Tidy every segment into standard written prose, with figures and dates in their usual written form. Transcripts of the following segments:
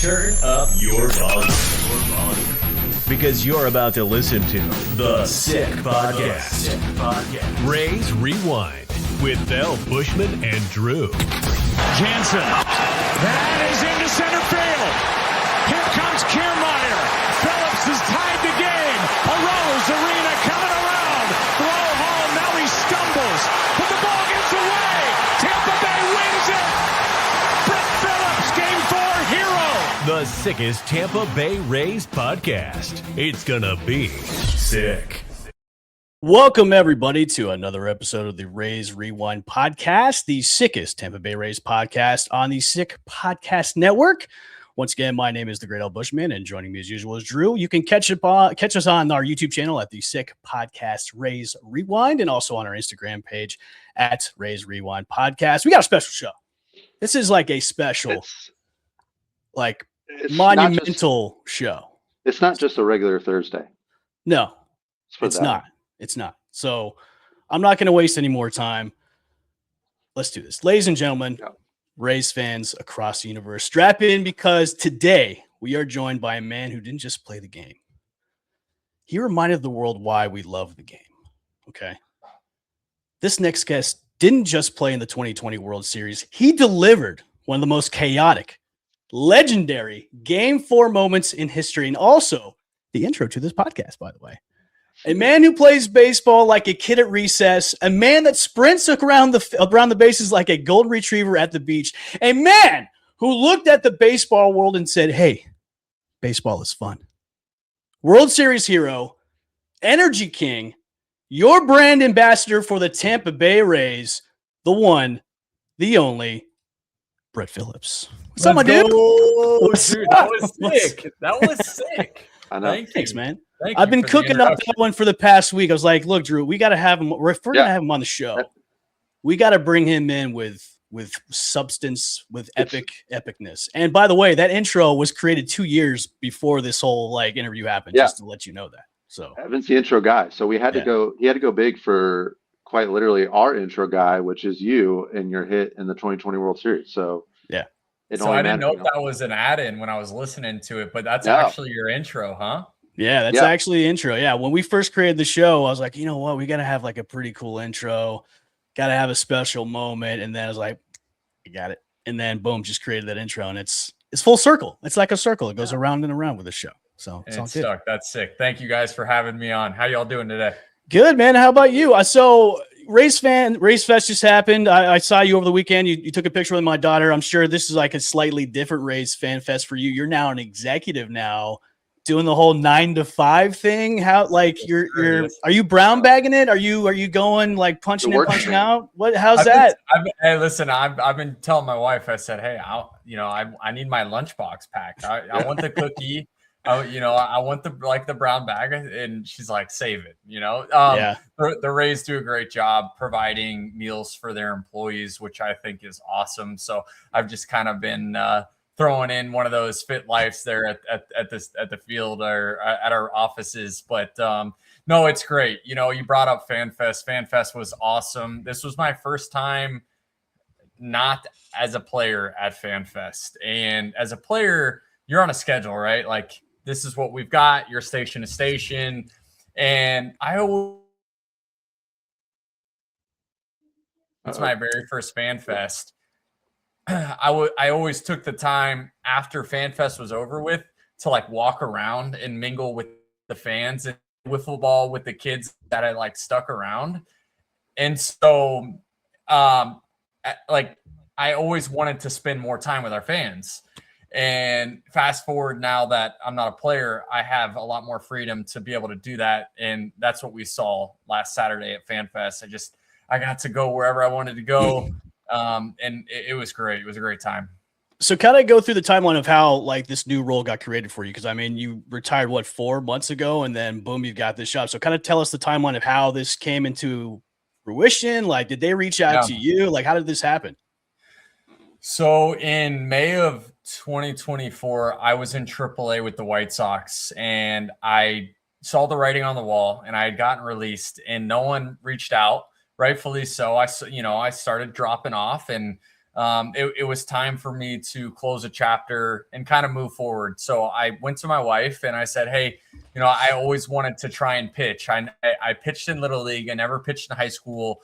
Turn up your volume. Because you're about to listen to The Sick Podcast. Rays Rewind with El Bushman and Drew. Jansen. That is into center field. Here comes Kiermaier. Phillips has tied the game. Arose Arena coming around. Throw home. Now he stumbles. But the ball gets away. Tampa Bay wins it. Brett Phillips, Game 4 hero. The sickest Tampa Bay Rays podcast. It's gonna be sick. Welcome, everybody, to another episode of the Rays Rewind podcast, the sickest Tampa Bay Rays podcast on the Sick Podcast Network. Once again, my name is the Great El Bushman, and joining me as usual is Drew. You can catch us on our YouTube channel at the Sick Podcast Rays Rewind, and also on our Instagram page at Rays Rewind Podcast. We got a special show. This is like a special, It's monumental show. It's not just a regular Thursday. No, it's not. It's not. So I'm not going to waste any more time. Let's do this. Ladies and gentlemen, Rays fans across the universe, strap in, because today we are joined by a man who didn't just play the game. He reminded the world why we love the game. Okay. This next guest didn't just play in the 2020 World Series. He delivered one of the most chaotic, legendary Game 4 moments in history, and also the intro to this podcast, by the way. A man who plays baseball like a kid at recess, a man that sprints around the bases like a golden retriever at the beach, a man who looked at the baseball world and said, hey, baseball is fun. World Series hero, energy king, your brand ambassador for the Tampa Bay Rays, the one, the only, Brett Phillips. What's up, my dude? Dude, that was sick. That was sick. I know. Thanks, man. Thank I've you been for the cooking up that introduction. one for the past week. I was like, look, Drew, we got to have him. If we're going to have him on the show, we got to bring him in with substance, with epicness. And by the way, that intro was created 2 years before this whole interview happened, just to let you know that. So Evan's the intro guy. So we had to go, he had to go big for quite literally our intro guy, which is you and your hit in the 2020 World Series. So yeah. So I didn't know if that was an add-in when I was listening to it, but that's actually your intro, huh? Yeah, that's actually the intro. Yeah, when we first created the show, I was like, you know what? We got to have like a pretty cool intro. Got to have a special moment. And then I was like, you got it. And then boom, just created that intro. And it's full circle. It's like a circle. It goes around and around with the show. So it's all good. Stuck. That's sick. Thank you guys for having me on. How y'all doing today? Good, man. How about you? So Rays Fest just happened. I saw you over the weekend. You took a picture with my daughter. I'm sure this is like a slightly different Rays Fan Fest for you. You're now an executive now, doing the whole 9 to 5 thing. How are you brown bagging it? Are you going like punching in, punching out? How's that? Hey, listen, I've been telling my wife, I said, hey, I need my lunchbox packed. I want the cookie. I want the brown bag, and she's like, save it. The Rays do a great job providing meals for their employees, which I think is awesome. So I've just kind of been throwing in one of those Fit Lifes there at the field or at our offices. But no, it's great. You brought up Fan Fest. Fan Fest was awesome. This was my first time not as a player at Fan Fest, and as a player, you're on a schedule, right? Like, this is what we've got. You're station to station. And that's my very first Fan Fest. I always took the time after Fan Fest was over with to walk around and mingle with the fans and wiffle ball with the kids that I stuck around. And so I always wanted to spend more time with our fans. And fast forward, now that I'm not a player, I have a lot more freedom to be able to do that. And that's what we saw last Saturday at Fan Fest. I got to go wherever I wanted to go. And it was great. It was a great time. So kind of go through the timeline of how this new role got created for you. Cause you retired 4 months ago, and then boom, you've got this job. So kind of tell us the timeline of how this came into fruition. Did they reach out to you? How did this happen? So in May of 2024, I was in AAA with the White Sox, and I saw the writing on the wall, and I had gotten released, and no one reached out, rightfully so. I started dropping off, and it was time for me to close a chapter and kind of move forward. So I went to my wife and I said, hey, I always wanted to try and pitch. I pitched in Little League. I never pitched in high school.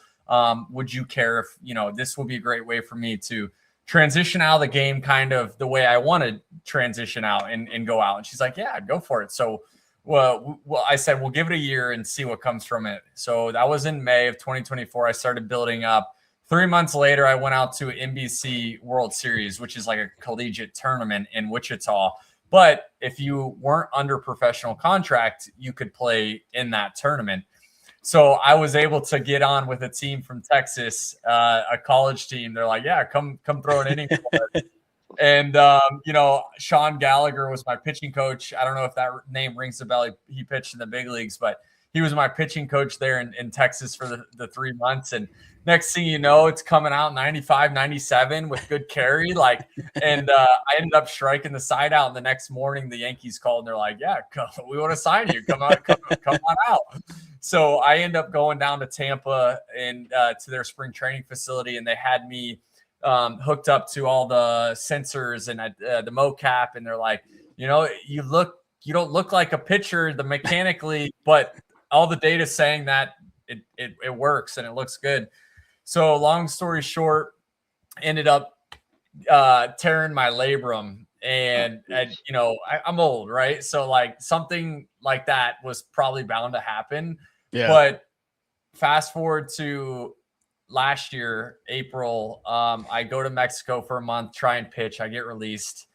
Would you care if, this would be a great way for me to transition out of the game kind of the way I want to transition out and go out? And she's like, yeah, go for it. So, well, I said, we'll give it a year and see what comes from it. So that was in May of 2024. I started building up. 3 months later, I went out to NBC World Series, which is like a collegiate tournament in Wichita. But if you weren't under professional contract, you could play in that tournament. So I was able to get on with a team from Texas, a college team. They're like, yeah, come throw an inning for us. And, Sean Gallagher was my pitching coach. I don't know if that name rings a bell. He pitched in the big leagues, but he was my pitching coach there in Texas for the 3 months. And next thing you know, it's coming out 95, 97 with good carry. I ended up striking the side out. And the next morning, the Yankees called and they're like, yeah, we want to sign you. Come on out. So I ended up going down to Tampa and to their spring training facility. And they had me hooked up to all the sensors and the mocap. And they're like, you don't look like a pitcher, the mechanically, but all the data saying that it works and it looks good. So long story short, ended up tearing my labrum, and I'm old, right? So something like that was probably bound to happen. Yeah. But fast forward to last year, April, I go to Mexico for a month, try and pitch. I get released.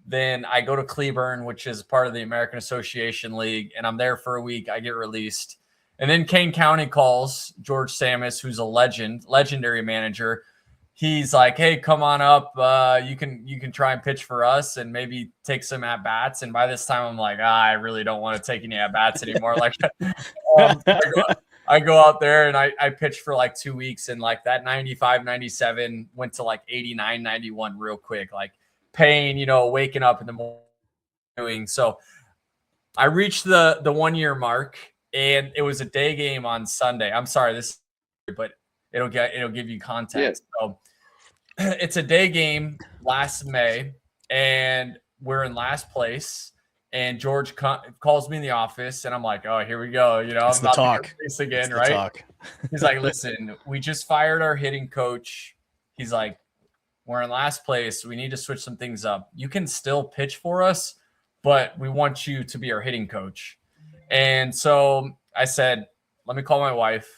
Then I go to Cleburne, which is part of the American Association League, and I'm there for a week. I get released. And then Kane County calls George Samus, who's a legendary manager. He's like, hey, come on up. You can try and pitch for us and maybe take some at-bats. And by this time, I'm like, I really don't want to take any at-bats anymore. I go out there and I pitched for 2 weeks, and that 95, 97 went to 89, 91 real quick. Pain, waking up in the morning. So I reached the 1 year mark, and it was a day game on Sunday. I'm sorry, but it'll give you context. Yeah. So it's a day game last May, and we're in last place. And George calls me in the office, and I'm like, oh, here we go. I'm about to get this again, right? He's like, listen, we just fired our hitting coach. He's like, we're in last place. We need to switch some things up. You can still pitch for us, but we want you to be our hitting coach. And so I said, let me call my wife.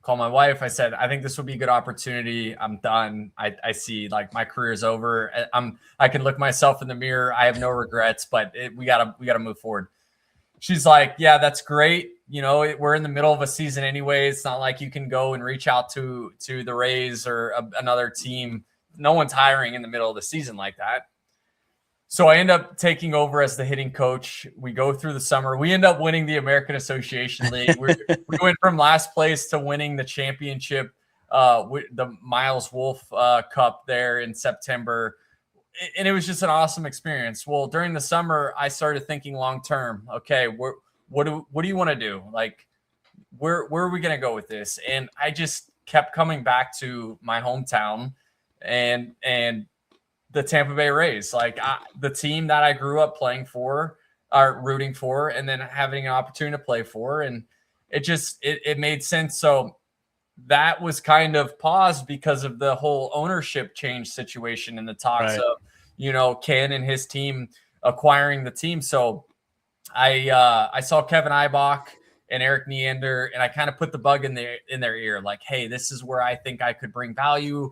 I said, I think this would be a good opportunity. I'm done. I see my career is over. I can look myself in the mirror. I have no regrets, but we gotta move forward. She's like, yeah, that's great. We're in the middle of a season anyway. It's not like you can go and reach out to the Rays or another team. No one's hiring in the middle of the season like that. So I end up taking over as the hitting coach. We go through the summer. We end up winning the American Association League. We went from last place to winning the championship, the Miles Wolf Cup there in September. And it was just an awesome experience. Well, during the summer, I started thinking long term. Okay, what do you want to do? Where are we going to go with this? And I just kept coming back to my hometown and the Tampa Bay Rays, the team that I grew up playing for, or rooting for, and then having an opportunity to play for. And it made sense. So that was kind of paused because of the whole ownership change situation and the talks of, Ken and his team acquiring the team. So I saw Kevin Eibach and Eric Neander, and I kind of put the bug in their ear, hey, this is where I think I could bring value.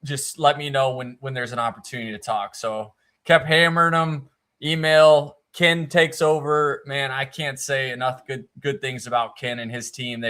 Just let me know when there's an opportunity to talk. So kept hammering them, email. Ken takes over. Man, I can't say enough good things about Ken and his team.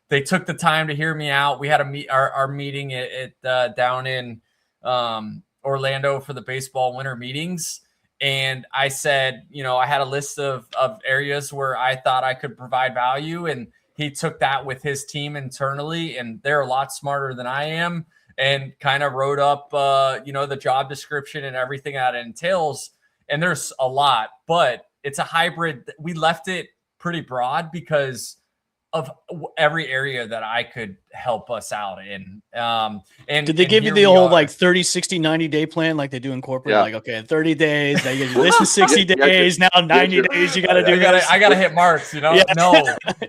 They took the time to hear me out. We had our meeting at down in Orlando for the baseball winter meetings. And I said, I had a list of areas where I thought I could provide value. And he took that with his team internally, and they're a lot smarter than I am, and kind of wrote up, the job description and everything that it entails. And there's a lot, but it's a hybrid. We left it pretty broad because of every area that I could help us out in. And did they give you the whole like 30, 60, 90 day plan like they do in corporate? Yeah. Like, okay, 30 days, now you do this in 60 days, now 90 days, you got to do this. I got to hit marks, you know? Yeah. No.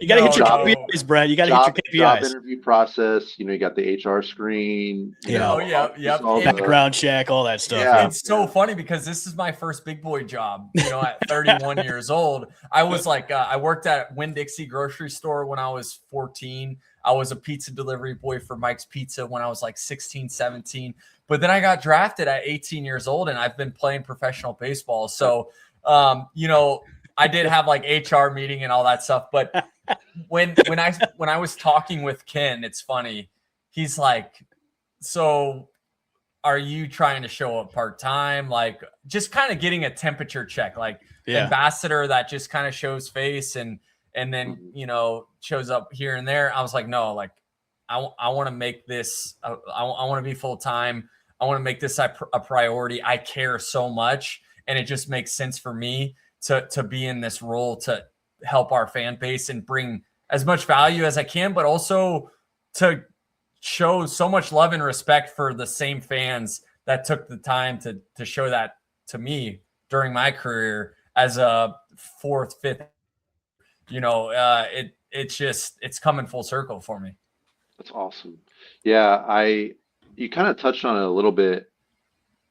You got to hit your KPIs, Brad. You got to hit your Job KPIs. interview process. You got the HR screen. Background check, all that stuff. Yeah. It's so funny because this is my first big boy job, at 31 years old. I was like, I worked at Winn-Dixie grocery store when I was 14. I was a pizza delivery boy for Mike's Pizza when I was like 16, 17. But then I got drafted at 18 years old, and I've been playing professional baseball. So, I did have like HR meeting and all that stuff. But when I was talking with Ken, it's funny. He's like, so are you trying to show up part-time? Like just kind of getting a temperature check, like ambassador that just kind of shows face and then, shows up here and there. I was like, no, like I want to make this, I want to be full-time. I want to make this a priority. I care so much. And it just makes sense for me to be in this role to help our fan base and bring as much value as I can, but also to show so much love and respect for the same fans that took the time to show that to me during my career as a fourth, fifth, it's coming full circle for me. That's awesome. Yeah. You kind of touched on it a little bit.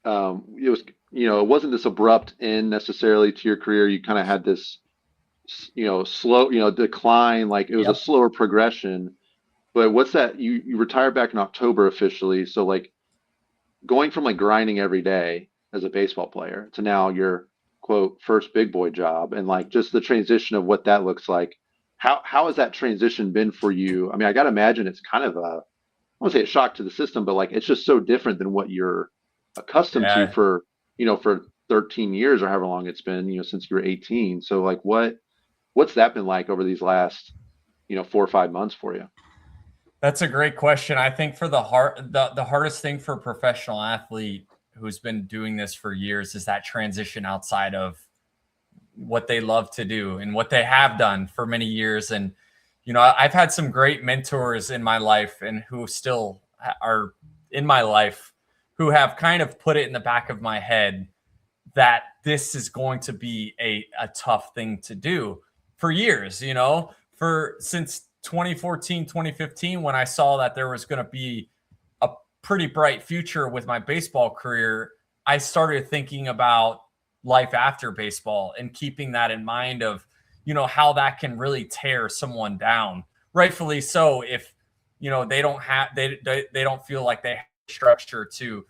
It was, it wasn't this abrupt end necessarily to your career. You kind of had this, slow, decline, like it was a slower progression. But what's that? You retired back in October officially. So like going from like grinding every day as a baseball player to now your quote first big boy job, and like just the transition of what that looks like. How has that transition been for you? I mean, I got to imagine it's kind of I won't say a shock to the system, but like it's just so different than what you're accustomed to for 13 years or however long it's been, since you were 18. So like what's that been like over these last 4 or 5 months for you? That's a great question. I think for the hardest thing for a professional athlete who's been doing this for years is that transition outside of what they love to do and what they have done for many years. And, I've had some great mentors in my life and who still are in my life who have kind of put it in the back of my head that this is going to be a tough thing to do for years, since 2014, 2015, when I saw that there was going to be a pretty bright future with my baseball career, I started thinking about life after baseball and keeping that in mind of, how that can really tear someone down. Rightfully so, if, they don't feel like they have structure to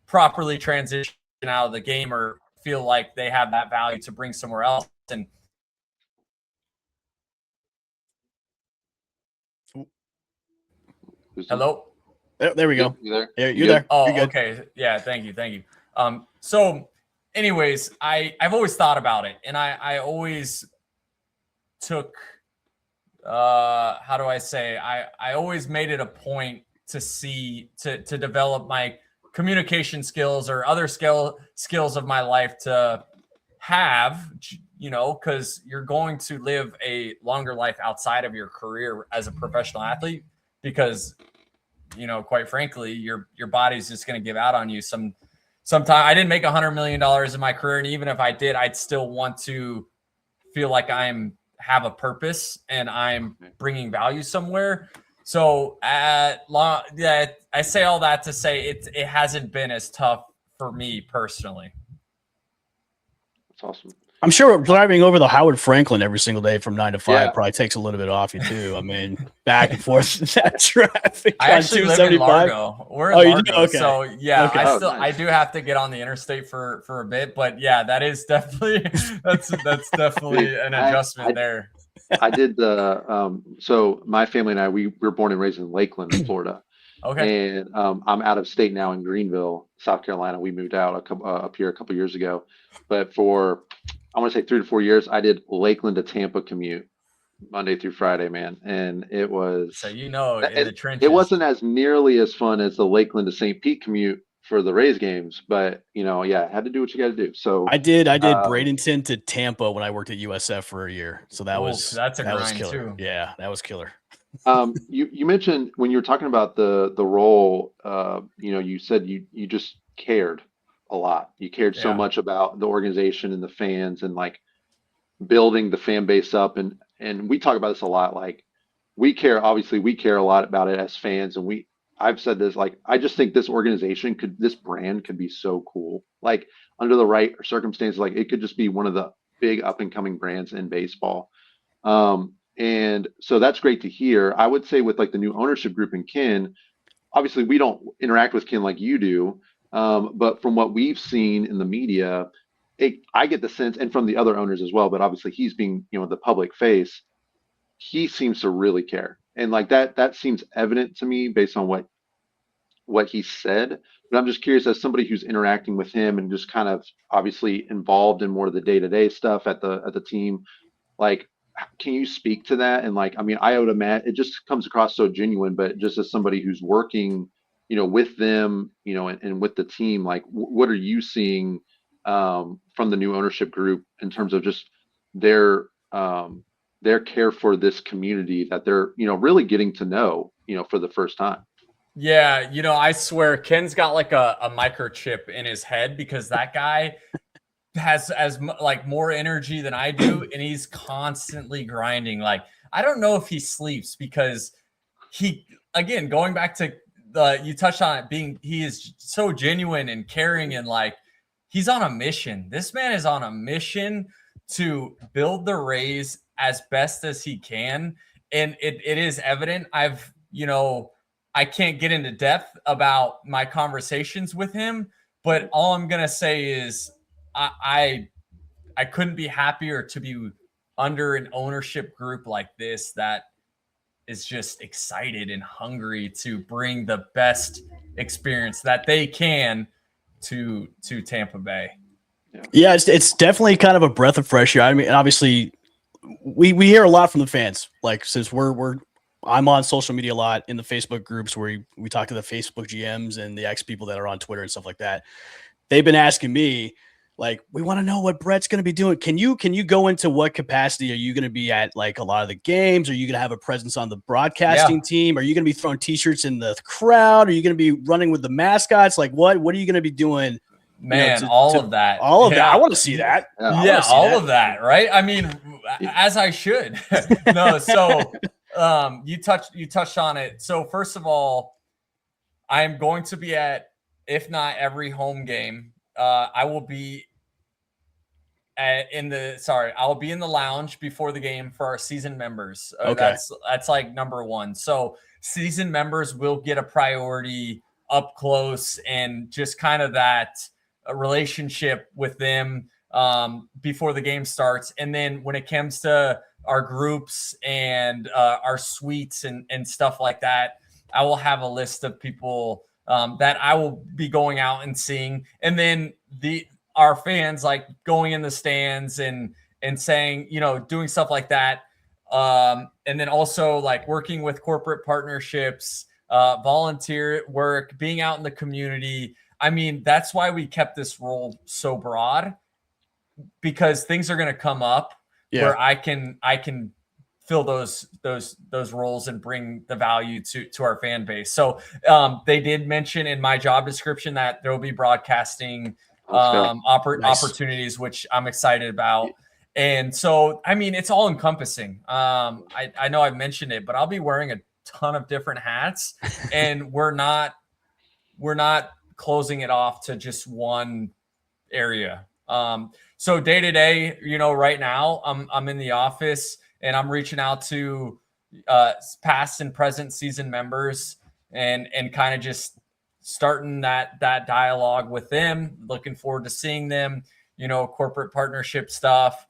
properly transition out of the game or feel like they have that value to bring somewhere else. And hello. There we go. You there? You're there. Oh, You're okay. Yeah. Thank you. So anyways, I've always thought about it, and I always took, how do I say? I always made it a point to develop my communication skills or other skills of my life to have, because you're going to live a longer life outside of your career as a professional athlete, because quite frankly, your body's just going to give out on you sometime. I didn't make $100 million in my career, and even if I did, I'd still want to feel like have a purpose and I'm bringing value somewhere. So I say all that to say it hasn't been as tough for me personally. That's awesome. I'm sure driving over the Howard Franklin every single day from 9 to 5 probably takes a little bit off you too. I mean, back and forth in that traffic. I actually live in Largo. We're in Largo, okay. So yeah, okay. I do have to get on the interstate for a bit, but yeah, that is definitely that's definitely an adjustment there. I did so my family and I, we were born and raised in Lakeland, Florida. Okay. And I'm out of state now in Greenville, South Carolina. We moved out up here a couple years ago, but for I want to say 3 to 4 years, I did Lakeland to Tampa commute Monday through Friday, man. And it was in the trenches. It wasn't as nearly as fun as the Lakeland to St. Pete commute for the Rays games, but had to do what you got to do. So I did Bradenton to Tampa when I worked at USF for a year. So that's a grind killer. too. Yeah, that was killer. You mentioned when you were talking about the role, you said you just cared a lot. You cared so much about the organization and the fans and like building the fan base up. And we talk about this a lot. Like we care a lot about it as fans. And I've said this, like, I just think this brand could be so cool. Like under the right circumstances, like it could just be one of the big up and coming brands in baseball. And so that's great to hear. I would say with like the new ownership group and Ken, obviously we don't interact with Ken like you do. But from what we've seen in the media, I get the sense, and from the other owners as well, but obviously he's being, the public face, he seems to really care. And like that seems evident to me based on what he said. But I'm just curious, as somebody who's interacting with him and just kind of obviously involved in more of the day-to-day stuff at the team, like, can you speak to that? And like, I mean, I would imagine it just comes across so genuine, but just as somebody who's working, with them, and with the team, like, what are you seeing from the new ownership group in terms of just their care for this community that they're, really getting to know, for the first time? Yeah, I swear Ken's got like a microchip in his head because that guy has like more energy than I do, and he's constantly grinding. Like I don't know if he sleeps because again, going back to you touched on it, he is so genuine and caring, and like he's on a mission. This man is on a mission to build the Rays as best as he can, and it is evident. I can't get into depth about my conversations with him, but all I'm gonna say is I couldn't be happier to be under an ownership group like this that is just excited and hungry to bring the best experience that they can to Tampa Bay. Yeah, it's definitely kind of a breath of fresh air. I mean, obviously, we hear a lot from the fans. Like since I'm on social media a lot in the Facebook groups where we talk to the Facebook GMs and the ex people that are on Twitter and stuff like that. They've been asking me, like, we want to know what Brett's going to be doing. Can you go into what capacity are you going to be at? Like a lot of the games? Are you going to have a presence on the broadcasting team? Are you going to be throwing t-shirts in the crowd? Are you going to be running with the mascots? Like what are you going to be doing? Man, all of that. All of that. I want to see that. Of that. Right. I mean, as I should. No. So you touched on it. So first of all, I'm going to be at, if not every home game. I will be in the lounge before the game for our season members. Okay. That's like number one. So season members will get a priority up close and just kind of that relationship with them before the game starts. And then when it comes to our groups and our suites and stuff like that, I will have a list of people that I will be going out and seeing, and then our fans like going in the stands and saying, doing stuff like that, and then also like working with corporate partnerships, volunteer work, being out in the community. I mean, that's why we kept this role so broad, because things are going to come up where I can fill those roles and bring the value to our fan base. So they did mention in my job description that there will be broadcasting opportunities, which I'm excited about. And so, I mean, it's all encompassing. I know I've mentioned it, but I'll be wearing a ton of different hats, and we're not closing it off to just one area. So day to day, right now I'm in the office, and I'm reaching out to past and present season members and kind of just starting that dialogue with them. Looking forward to seeing them, corporate partnership stuff,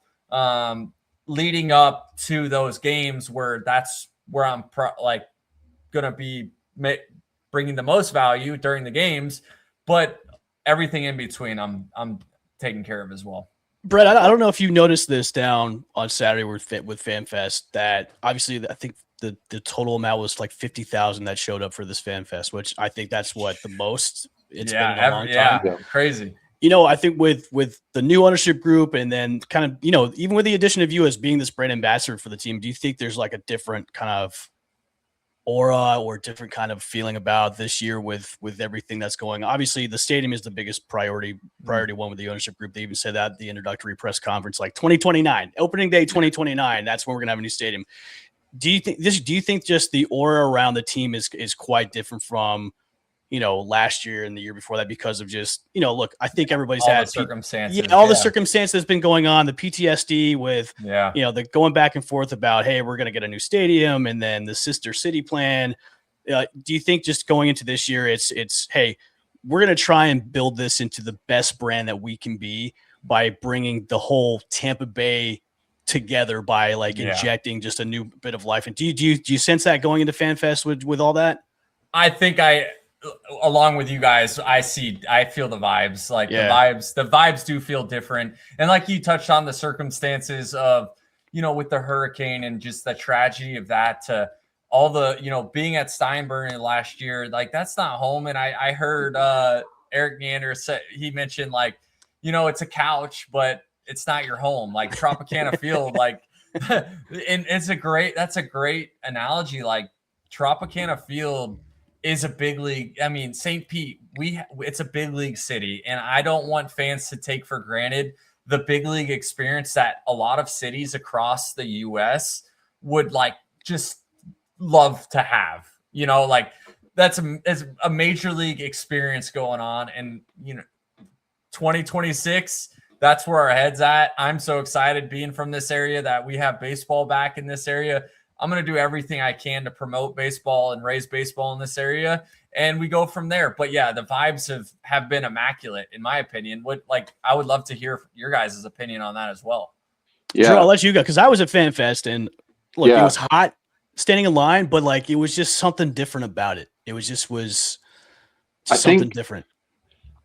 leading up to those games where that's where I'm going to be bringing the most value during the games, but everything in between I'm taking care of as well. Brett, I don't know if you noticed this down on Saturday with FanFest, that obviously I think the total amount was like 50,000 that showed up for this FanFest, which I think that's what the most it's been a long time. Yeah, crazy. I think with the new ownership group and then kind of, even with the addition of you as being this brand ambassador for the team, do you think there's like a different kind of aura or different kind of feeling about this year with everything that's going on? Obviously, the stadium is the biggest priority one with the ownership group. They even said that at the introductory press conference, like 2029, opening day 2029, that's when we're going to have a new stadium. Do you think just the aura around the team is quite different from last year and the year before that because of just, look, I think everybody's all had the circumstances. The circumstances that's been going on, the PTSD with, the going back and forth about, hey, we're going to get a new stadium and then the sister city plan. Do you think just going into this year, it's, hey, we're going to try and build this into the best brand that we can be by bringing the whole Tampa Bay together by injecting just a new bit of life. And do you sense that going into FanFest with all that? I think along with you guys, I feel the vibes. The vibes do feel different. And like you touched on the circumstances of, with the hurricane and just the tragedy of that to all the, being at Steinbrenner last year, like that's not home. And I heard Eric Neander say, he mentioned it's a couch, but it's not your home. Like Tropicana Field, and that's a great analogy. Like Tropicana Field is a big league. I mean, St. Pete, it's a big league city, and I don't want fans to take for granted the big league experience that a lot of cities across the U.S. would just love to have. That's a major league experience going on, and 2026. That's where our head's at. I'm so excited being from this area that we have baseball back in this area. I'm going to do everything I can to promote baseball and raise baseball in this area. And we go from there. But yeah, the vibes have been immaculate, in my opinion. I would love to hear your guys' opinion on that as well. Yeah. Drew, I'll let you go. Cause I was at FanFest and look, It was hot standing in line, but it was just something different about it. It was just something different.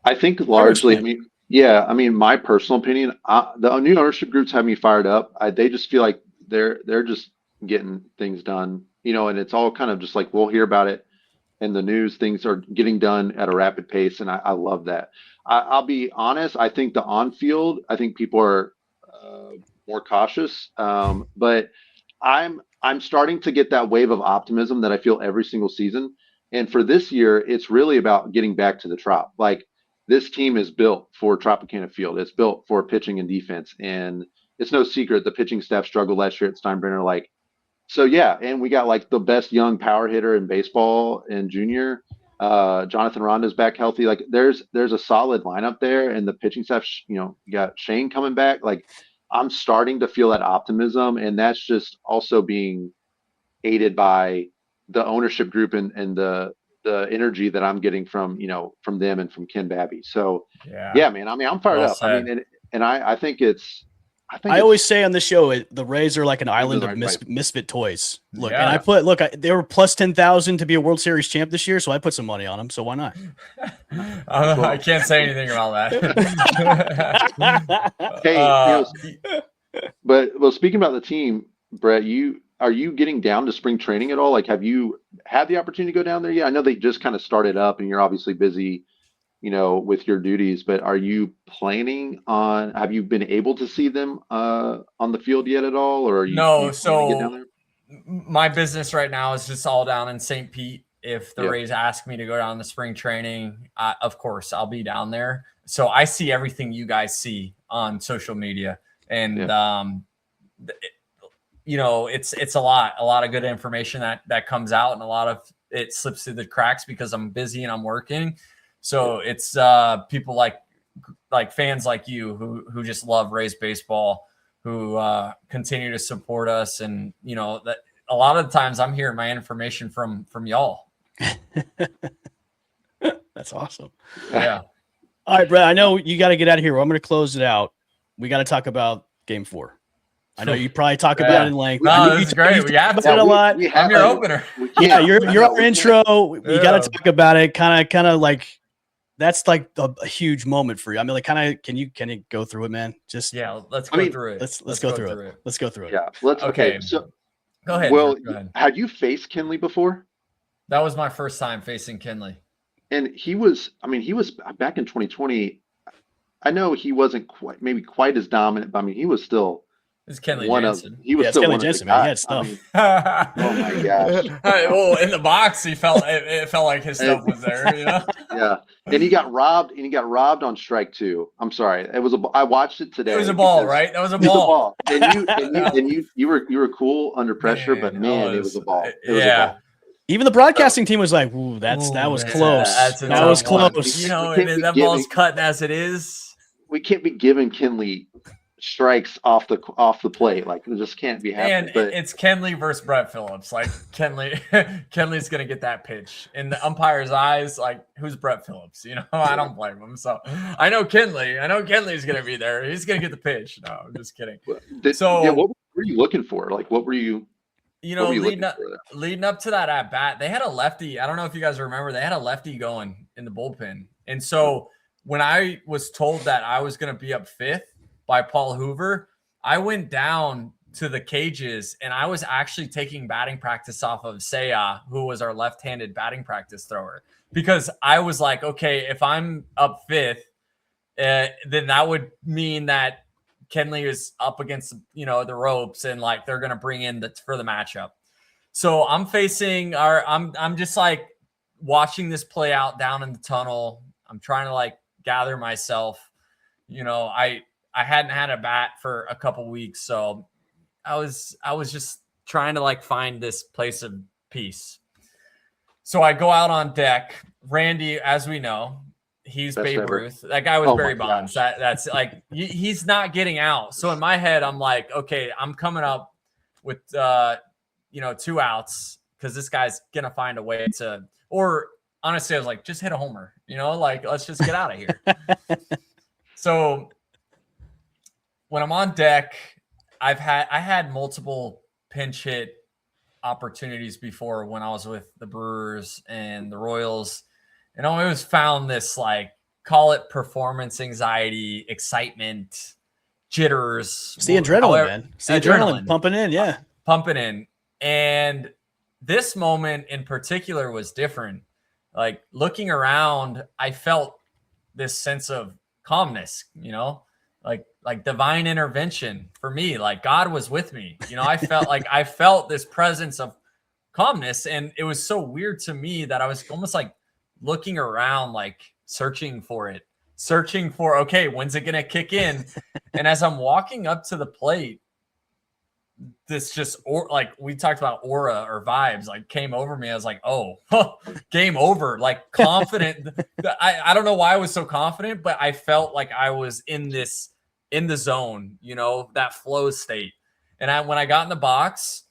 I think largely, my personal opinion, the new ownership groups have me fired up. They just feel like they're just getting things done, and it's all kind of just we'll hear about it in the news. Things are getting done at a rapid pace, and I love that. I'll be honest. I think the on-field, I think people are more cautious, but I'm starting to get that wave of optimism that I feel every single season. And for this year, it's really about getting back to the Trop. This team is built for Tropicana Field. It's built for pitching and defense, and it's no secret the pitching staff struggled last year at Steinbrenner. So yeah, and we got the best young power hitter in baseball in junior. Jonathan Ronda's back healthy. There's a solid lineup there, and the pitching staff, you got Shane coming back. I'm starting to feel that optimism, and that's just also being aided by the ownership group and the energy that I'm getting from them and from Ken Babby. So yeah, man. I mean, I'm fired up. I mean, and I think I always say on the show, the Rays are like an island of misfit toys. Look, and they were plus 10,000 to be a World Series champ this year, so I put some money on them. So why not? I can't say anything about that. Hey, speaking about the team, Brett, are you getting down to spring training at all? Have you had the opportunity to go down there? Yeah, I know they just kind of started up, and you're obviously busy, with your duties, but are you planning on, have you been able to see them on the field yet at all? Or are you, no, so get down there? My business right now is just all down in St. Pete. If the Rays ask me to go down to spring training, of course I'll be down there. So I see everything you guys see on social media, and it's a lot of good information that comes out, and a lot of it slips through the cracks because I'm busy and I'm working. So it's people like fans like you who just love Rays baseball, who continue to support us, and that a lot of the times I'm hearing my information from y'all. That's awesome. Yeah. All right, Brett, I know you got to get out of here. I'm going to close it out. We got to talk about Game 4. I know you probably talk about it in length. No, it's great. We have to. A lot. I'm your opener. Yeah, you're our intro. We got to talk about it. Kind of that's a huge moment for you. I mean, can you go through it, man? Just let's go through it. Let's go through it. Let's go through it. Yeah, let's. Okay, so go ahead. Well, go ahead. Had you faced Kinley before? That was my first time facing Kinley. And he was back in 2020. I know he wasn't quite as dominant, but I mean, he was still It's Kenley one Jansen. of he was Yeah, it's still Kenley one Jansen, of the man. He guys. had stuff. I mean, oh my gosh. Well, in the box, it felt like his stuff was there, you know. Yeah, and he got robbed. And he got robbed on strike 2. I'm sorry, I watched it today. It was a ball, right? That was a It was a ball. ball. And you were cool under pressure, but man, it was a ball. It was a ball. Even the broadcasting team was like, "Ooh, that was close. That was close." You know, that ball's cutting as it is. We can't be giving Kenley strikes off the plate. Like, it just can't be happening. And it's Kenley versus Brett Phillips. Like, Kenley's gonna get that pitch in the umpire's eyes. Like, who's Brett Phillips? You know, I don't blame him. So I know Kenley's gonna be there. He's gonna get the pitch. No, I'm just kidding. What were you looking for? Like, what were you? You know, leading up to that at bat, they had a lefty. I don't know if you guys remember. They had a lefty going in the bullpen, and so when I was told that I was going to be up 5th by Paul Hoover, I went down to the cages and I was actually taking batting practice off of Seiya, who was our left-handed batting practice thrower, because I was like, okay, if I'm up 5th, then that would mean that Kenley is up against, you know, the ropes, and like they're gonna bring in for the matchup. So I'm facing I'm just like watching this play out down in the tunnel. I'm trying to like gather myself. You know, I hadn't had a bat for a couple weeks, so I was just trying to like find this place of peace. So I go out on deck. Randy, as we know, he's Best Babe ever. Ruth. That guy was Barry Bonds. That's like, he's not getting out. So in my head, I'm like, okay, I'm coming up with 2 outs because this guy's gonna find a way to. Or honestly, I was like, just hit a homer. You know, like, let's just get out of here. So when I'm on deck, I had multiple pinch hit opportunities before when I was with the Brewers and the Royals. And I always found this, like, call it performance anxiety, excitement, jitters. It's the adrenaline, man. It's the adrenaline pumping in, yeah. Pumping in. And this moment in particular was different. Like, looking around, I felt this sense of calmness, you know, like divine intervention for me. Like, God was with me. You know, I felt this presence of calmness. And it was so weird to me that I was almost like looking around, like searching for, okay, when's it gonna kick in? And as I'm walking up to the plate, this just, like we talked about, aura or vibes, like came over me. I was like, oh, game over. Like, confident. I don't know why I was so confident, but I felt like I was in the zone, you know, that flow state. And when I got in the box,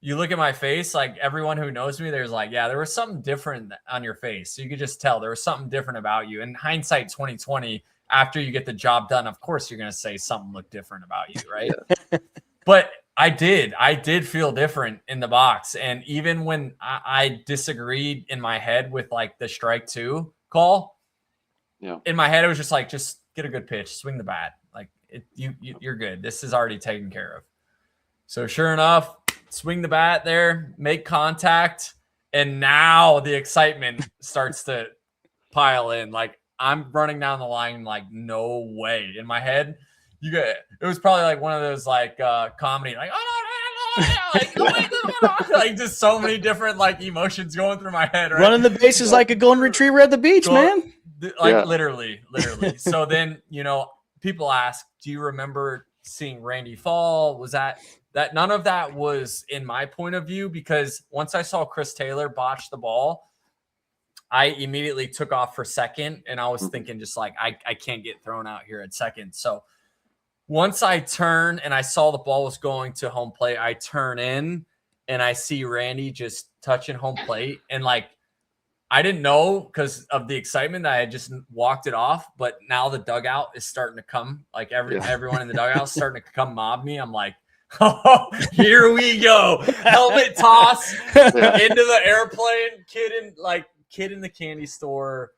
you look at my face, like everyone who knows me, there's like, yeah, there was something different on your face. So you could just tell there was something different about you. In hindsight 2020, after you get the job done, of course, you're going to say something looked different about you, right? Yeah. But I did feel different in the box. And even when I disagreed in my head with like the strike 2 call, in my head, it was just like, just get a good pitch, swing the bat. Like, you're good. This is already taken care of. So sure enough, swing the bat there, make contact, and now the excitement starts to pile in. Like, I'm running down the line, like, no way. In my head, it was probably like one of those like comedy, like, like just so many different like emotions going through my head. Right? Running the bases like a golden retriever at the beach, man. Like, literally. So then, you know, people ask, do you remember seeing Randy fall? Was that none of that was in my point of view, because once I saw Chris Taylor botch the ball, I immediately took off for second, and I was thinking just like, I can't get thrown out here at second. So once I turn and I saw the ball was going to home plate, I turn in and I see Randy just touching home plate. And like, I didn't know because of the excitement that I had just walked it off, but now the dugout is starting to come. Like everyone in the dugout is starting to come mob me. I'm like, oh, here we go. Helmet toss into the airplane, kid in the candy store.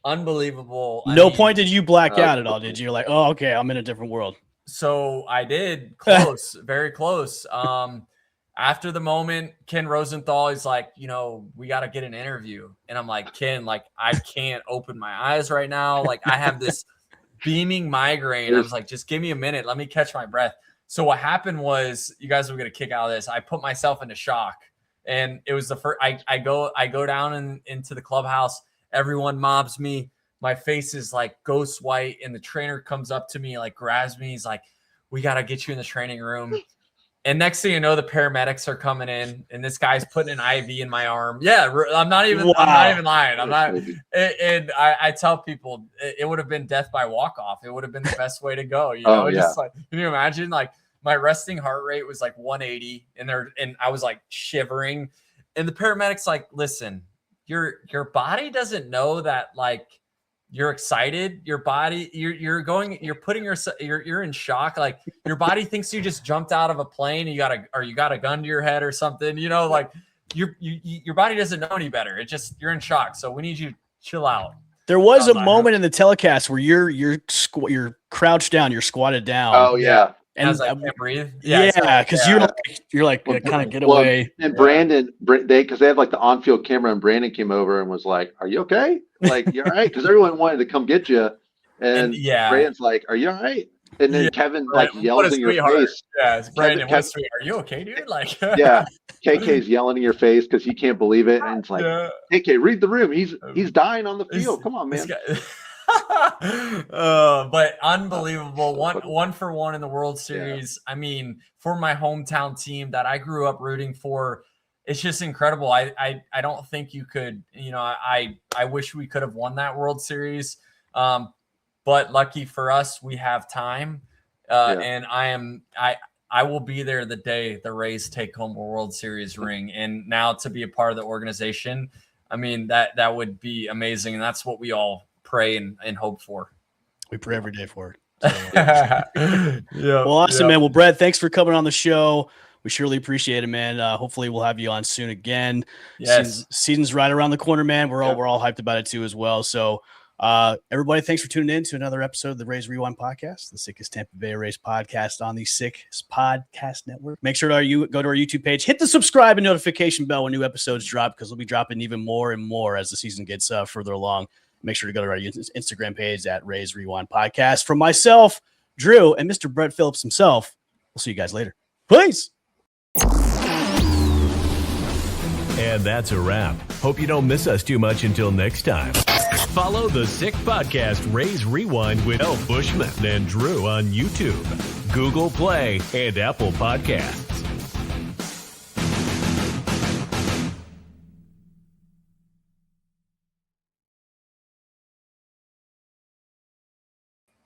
Unbelievable. No point did you black out at all, did you? You're like, oh, okay, I'm in a different world. So I did. Close, very close. after the moment, Ken Rosenthal is like, we got to get an interview. And I'm like, Ken, like, I can't open my eyes right now. Like, I have this beaming migraine. I was like, just give me a minute. Let me catch my breath. So what happened was, you guys were going to kick out of this. I put myself into shock. And it was the first, I go down into the clubhouse. Everyone mobs me. My face is like ghost white. And the trainer comes up to me, like grabs me. He's like, we got to get you in the training room. And next thing you know, the paramedics are coming in, and this guy's putting an IV in my arm. Yeah, I'm not even lying. And I tell people it would have been death by walk-off. It would have been the best way to go. Just like, can you imagine? Like, my resting heart rate was like 180, and I was like shivering. And the paramedics like, listen, your body doesn't know that, like, you're excited. Your body, you're in shock. Like, your body thinks you just jumped out of a plane. You got a gun to your head or something. Like your body doesn't know any better. You're in shock. So we need you to chill out. There was a moment in the telecast where you're crouched down, you're squatted down. Oh yeah. And I can't breathe. Yeah, because you're like kind of get away. And Brandon, because they had like the on-field camera, and Brandon came over and was like, "Are you okay? Like, you all right?" Because everyone wanted to come get you, and Brandon's like, "Are you all right?" And then Kevin like yells in your face. Yeah, it's Brandon. Are you okay, dude? Like, yeah, KK's yelling in your face because he can't believe it, and it's like, KK, read the room. He's dying on the field. Come on, man. But unbelievable. One for one in the World Series. Yeah. I mean, for my hometown team that I grew up rooting for, it's just incredible. I don't think you could, I wish we could have won that World Series. But lucky for us, we have time. And I will be there the day the Rays take home a World Series ring. And now to be a part of the organization, I mean, that would be amazing. And that's what we all pray and hope for. We pray every day for it. So, well, awesome, man. Well, Brett, thanks for coming on the show. We surely appreciate it, man. Hopefully we'll have you on soon again. Yes. Season's right around the corner, man. We're all hyped about it too as well. So everybody, thanks for tuning in to another episode of the Rays Rewind podcast, the sickest Tampa Bay Rays podcast on the Sickest Podcast Network. Make sure to go to our YouTube page, hit the subscribe and notification bell when new episodes drop, because we'll be dropping even more and more as the season gets further along. Make sure to go to our Instagram page at Rays Rewind Podcast. From myself, Drew, and Mr. Brett Phillips himself, we'll see you guys later. Peace. And that's a wrap. Hope you don't miss us too much until next time. Follow the Sick Podcast Rays Rewind with El Bushman and Drew on YouTube, Google Play, and Apple Podcasts.